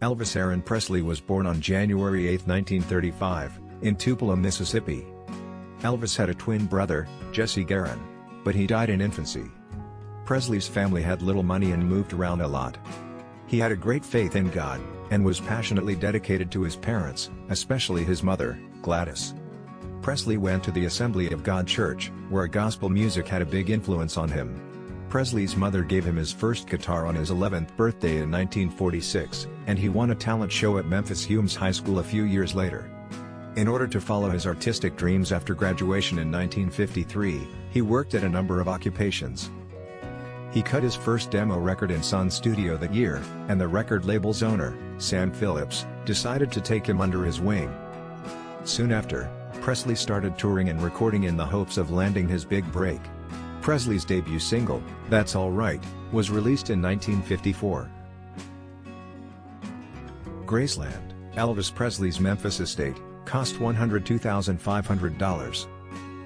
Elvis Aaron Presley was born on January 8, 1935, in Tupelo, Mississippi. Elvis had a twin brother, Jesse Garon, but he died in infancy. Presley's family had little money and moved around a lot. He had a great faith in God, and was passionately dedicated to his parents, especially his mother, Gladys. Presley went to the Assembly of God Church, where gospel music had a big influence on him. Presley's mother gave him his first guitar on his 11th birthday in 1946, and he won a talent show at Memphis Humes High School a few years later. In order to follow his artistic dreams after graduation in 1953, he worked at a number of occupations. He cut his first demo record in Sun Studio that year, and the record label's owner, Sam Phillips, decided to take him under his wing. Soon after, Presley started touring and recording in the hopes of landing his big break. Presley's debut single, That's All Right, was released in 1954. Graceland, Elvis Presley's Memphis estate, cost $102,500.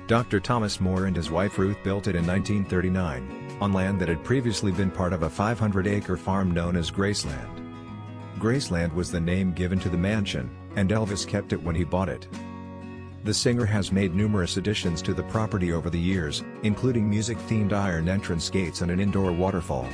Dr. Thomas Moore and his wife Ruth built it in 1939, on land that had previously been part of a 500-acre farm known as Graceland. Graceland was the name given to the mansion, and Elvis kept it when he bought it. The singer has made numerous additions to the property over the years, including music-themed iron entrance gates and an indoor waterfall.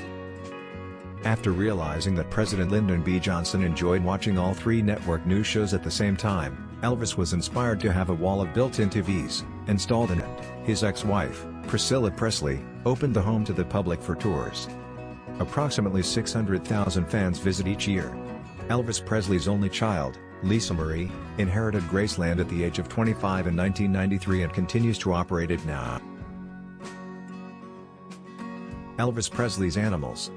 After realizing that President Lyndon B. Johnson enjoyed watching all three network news shows at the same time, Elvis was inspired to have a wall of built-in TVs installed in it. His ex-wife, Priscilla Presley, opened the home to the public for tours. Approximately 600,000 fans visit each year. Elvis Presley's only child, Lisa Marie, inherited Graceland at the age of 25 in 1993 and continues to operate it now. Elvis Presley's Animals.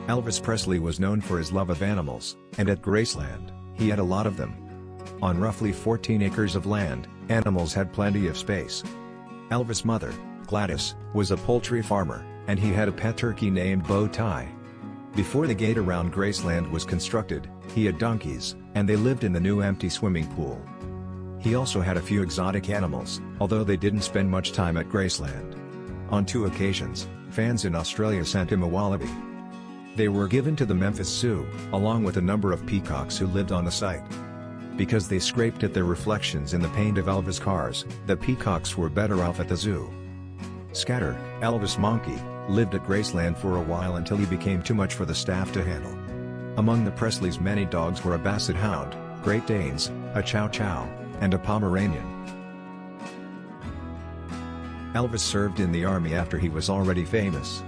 Elvis Presley was known for his love of animals, and at Graceland, he had a lot of them. On roughly 14 acres of land, animals had plenty of space. Elvis' mother, Gladys, was a poultry farmer, and he had a pet turkey named Bow Tie. Before the gate around Graceland was constructed, he had donkeys, and they lived in the new empty swimming pool. He also had a few exotic animals, although they didn't spend much time at Graceland. On 2 occasions, fans in Australia sent him a wallaby. They were given to the Memphis Zoo, along with a number of peacocks who lived on the site. Because they scraped at their reflections in the paint of Elvis' cars, the peacocks were better off at the zoo. Scatter, Elvis' monkey, lived at Graceland for a while until he became too much for the staff to handle. Among the Presleys' many dogs were a Basset Hound, Great Danes, a Chow Chow, and a Pomeranian. Elvis served in the Army after he was already famous.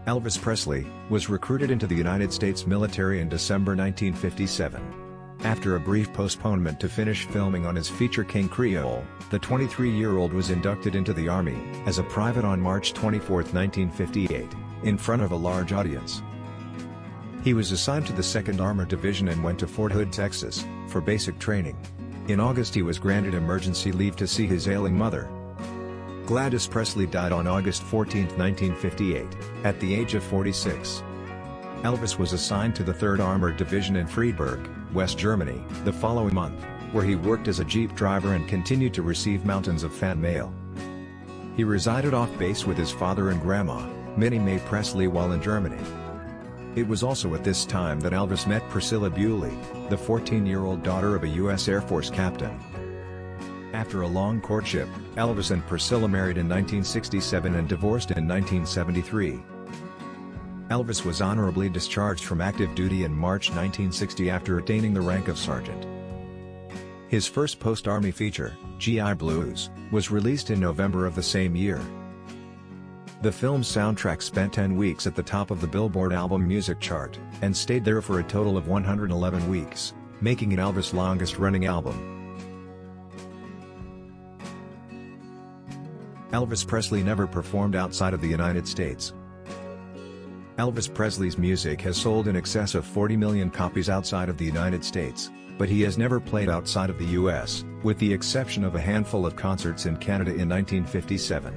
Elvis Presley was recruited into the United States military in December 1957. After a brief postponement to finish filming on his feature King Creole, the 23-year-old was inducted into the Army as a private on March 24, 1958, in front of a large audience. He was assigned to the 2nd Armored Division and went to Fort Hood, Texas, for basic training. In August he was granted emergency leave to see his ailing mother. Gladys Presley died on August 14, 1958, at the age of 46. Elvis was assigned to the 3rd Armored Division in Freiburg, West Germany, the following month, where he worked as a Jeep driver and continued to receive mountains of fan mail. He resided off base with his father and grandma, Minnie Mae Presley, while in Germany. It was also at this time that Elvis met Priscilla Bewley, the 14-year-old daughter of a U.S. Air Force captain. After a long courtship, Elvis and Priscilla married in 1967 and divorced in 1973. Elvis was honorably discharged from active duty in March 1960 after attaining the rank of sergeant. His first post-Army feature, GI Blues, was released in November of the same year. The film's soundtrack spent 10 weeks at the top of the Billboard album music chart, and stayed there for a total of 111 weeks, making it Elvis' longest-running album. Elvis Presley never performed outside of the United States. Elvis Presley's music has sold in excess of 40 million copies outside of the United States, but he has never played outside of the U.S., with the exception of a handful of concerts in Canada in 1957.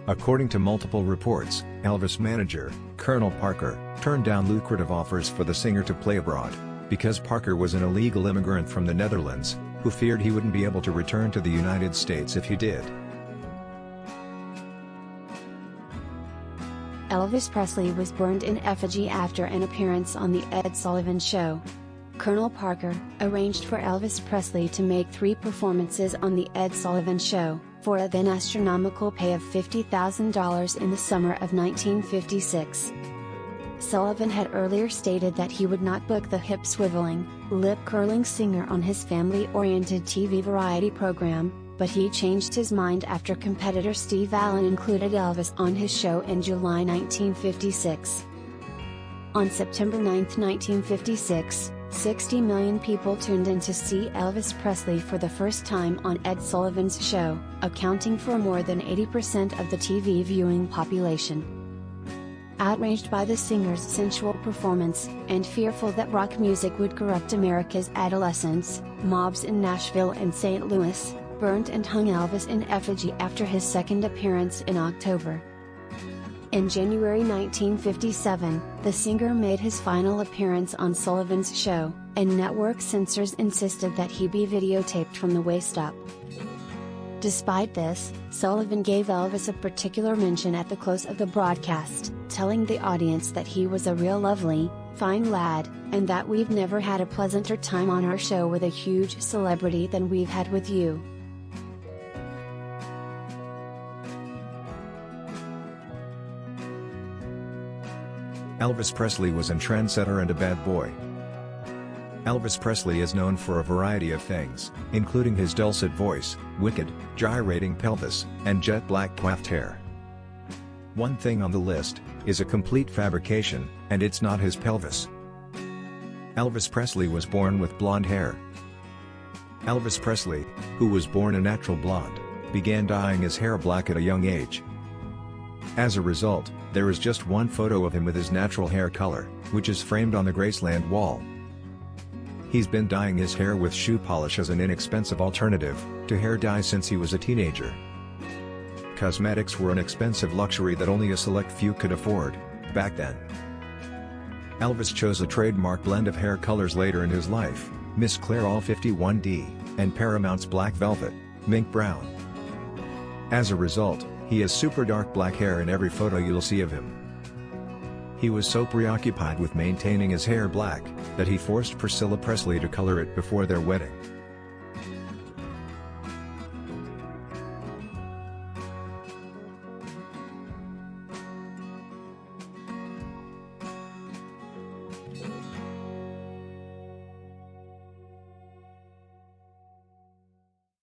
According to multiple reports, Elvis' manager, Colonel Parker, turned down lucrative offers for the singer to play abroad, because Parker was an illegal immigrant from the Netherlands, who feared he wouldn't be able to return to the United States if he did. Elvis Presley was burned in effigy after an appearance on The Ed Sullivan Show. Colonel Parker arranged for Elvis Presley to make 3 performances on The Ed Sullivan Show, for a then astronomical pay of $50,000 in the summer of 1956. Sullivan had earlier stated that he would not book the hip-swiveling, lip-curling singer on his family-oriented TV variety program, but he changed his mind after competitor Steve Allen included Elvis on his show in July 1956. On September 9, 1956, 60 million people tuned in to see Elvis Presley for the first time on Ed Sullivan's show, accounting for more than 80% of the TV viewing population. Outraged by the singer's sensual performance, and fearful that rock music would corrupt America's adolescents, mobs in Nashville and St. Louis burned and hung Elvis in effigy after his second appearance in October. In January 1957, the singer made his final appearance on Sullivan's show, and network censors insisted that he be videotaped from the waist up. Despite this, Sullivan gave Elvis a particular mention at the close of the broadcast, telling the audience that he was a real lovely, fine lad, and that we've never had a pleasanter time on our show with a huge celebrity than we've had with you. Elvis Presley was a trendsetter and a bad boy. Elvis Presley is known for a variety of things, including his dulcet voice, wicked, gyrating pelvis, and jet black coiffed hair. One thing on the list is a complete fabrication, and it's not his pelvis. Elvis Presley was born with blonde hair. Elvis Presley, who was born a natural blonde, began dyeing his hair black at a young age. As a result, there is just one photo of him with his natural hair color, which is framed on the Graceland wall. He's been dyeing his hair with shoe polish as an inexpensive alternative to hair dye since he was a teenager. Cosmetics were an expensive luxury that only a select few could afford, back then. Elvis chose a trademark blend of hair colors later in his life, Miss Clairol 51D, and Paramount's Black Velvet, Mink Brown. As a result, he has super dark black hair in every photo you'll see of him. He was so preoccupied with maintaining his hair black, that he forced Priscilla Presley to color it before their wedding.